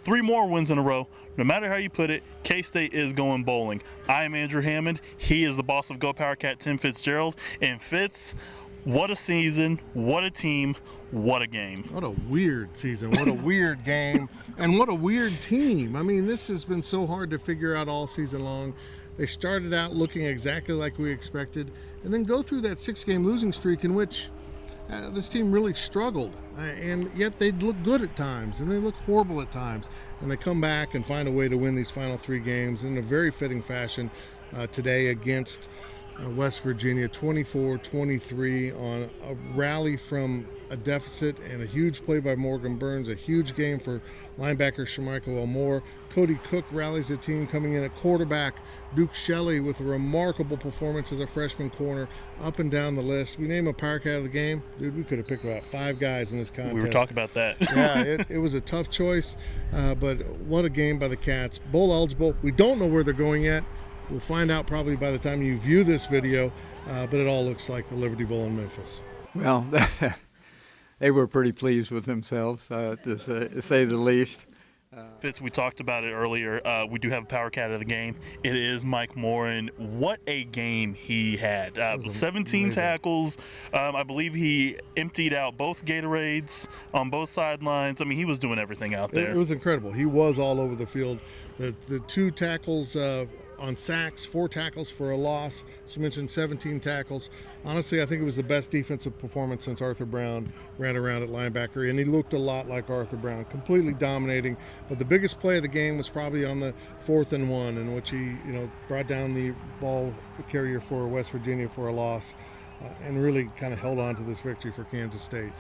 3 more wins in a row. No matter how you put it, K-State is going bowling. I am Andrew Hammond. He is the boss of Go Power Cat Tim Fitzgerald. And Fitz, what a season, what a team, what a game. What a weird season, what a weird game, and what a weird team. I mean, this has been so hard to figure out all season long. They started out looking exactly like we expected, and then go through that 6-game losing streak in which this team really struggled, and yet they look good at times, and they look horrible at times, and they come back and find a way to win these final 3 games in a very fitting fashion today against West Virginia, 24-23 on a rally from a deficit and a huge play by Morgan Burns, a huge game for linebacker Shemika Elmore. Cody Cook rallies the team, coming in at quarterback. Duke Shelley with a remarkable performance as a freshman corner, up and down the list. We name a Power Cat of the game. Dude, we could have picked about 5 guys in this contest. We were talking about that. Yeah, it was a tough choice, but what a game by the Cats. Bowl eligible. We don't know where they're going yet. We'll find out probably by the time you view this video, but it all looks like the Liberty Bowl in Memphis. Well, they were pretty pleased with themselves, to say the least. Fitz, we talked about it earlier. We do have a Power Cat of the game. It is Mike Morin. What a game he had. 17 amazing tackles. I believe he emptied out both Gatorades on both sidelines. I mean, he was doing everything out there. It was incredible. He was all over the field. The 2 tackles on sacks, 4 tackles for a loss. As you mentioned, 17 tackles. Honestly, I think it was the best defensive performance since Arthur Brown ran around at linebacker, and he looked a lot like Arthur Brown, completely dominating. But the biggest play of the game was probably on the 4th and 1, in which he, brought down the ball carrier for West Virginia for a loss, and really kind of held on to this victory for Kansas State.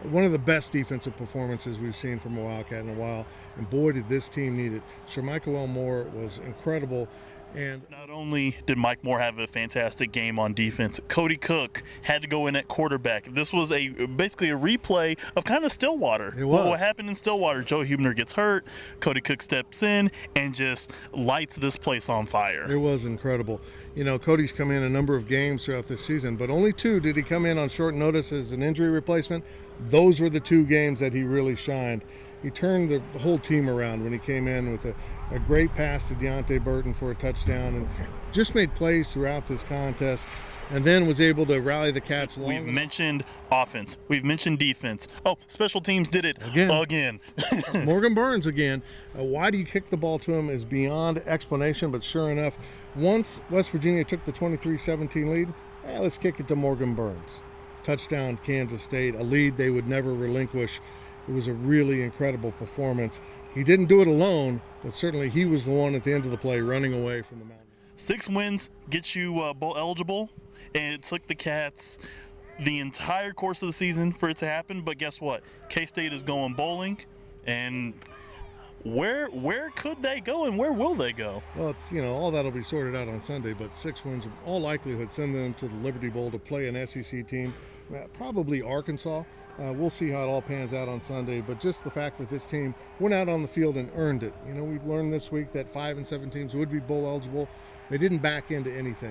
One of the best defensive performances we've seen from a Wildcat in a while, and boy, did this team need it. Shemika Elmore was incredible. And not only did Mike Moore have a fantastic game on defense, Cody Cook had to go in at quarterback. This was basically a replay of kind of Stillwater. It was. What happened in Stillwater? Joe Huebner gets hurt. Cody Cook steps in and just lights this place on fire. It was incredible. Cody's come in a number of games throughout this season, but only 2 did he come in on short notice as an injury replacement. Those were the 2 games that he really shined. He turned the whole team around when he came in with a great pass to Deontay Burton for a touchdown, and just made plays throughout this contest, and then was able to rally the Cats along. We've mentioned offense. We've mentioned defense. Oh, special teams did it again. Morgan Burns again. Why do you kick the ball to him is beyond explanation, but sure enough, once West Virginia took the 23-17 lead, let's kick it to Morgan Burns. Touchdown, Kansas State, a lead they would never relinquish. It was a really incredible performance. He didn't do it alone, but certainly he was the one at the end of the play running away from the mountain. 6 wins gets you bowl eligible, and it took the Cats the entire course of the season for it to happen. But guess what? K-State is going bowling, and where could they go and where will they go? Well, it's, all that'll be sorted out on Sunday, but 6 wins in all likelihood send them to the Liberty Bowl to play an SEC team, probably Arkansas. We'll see how it all pans out on Sunday, but just the fact that this team went out on the field and earned it. We learned this week that 5 and 7 teams would be bowl eligible. They didn't back into anything.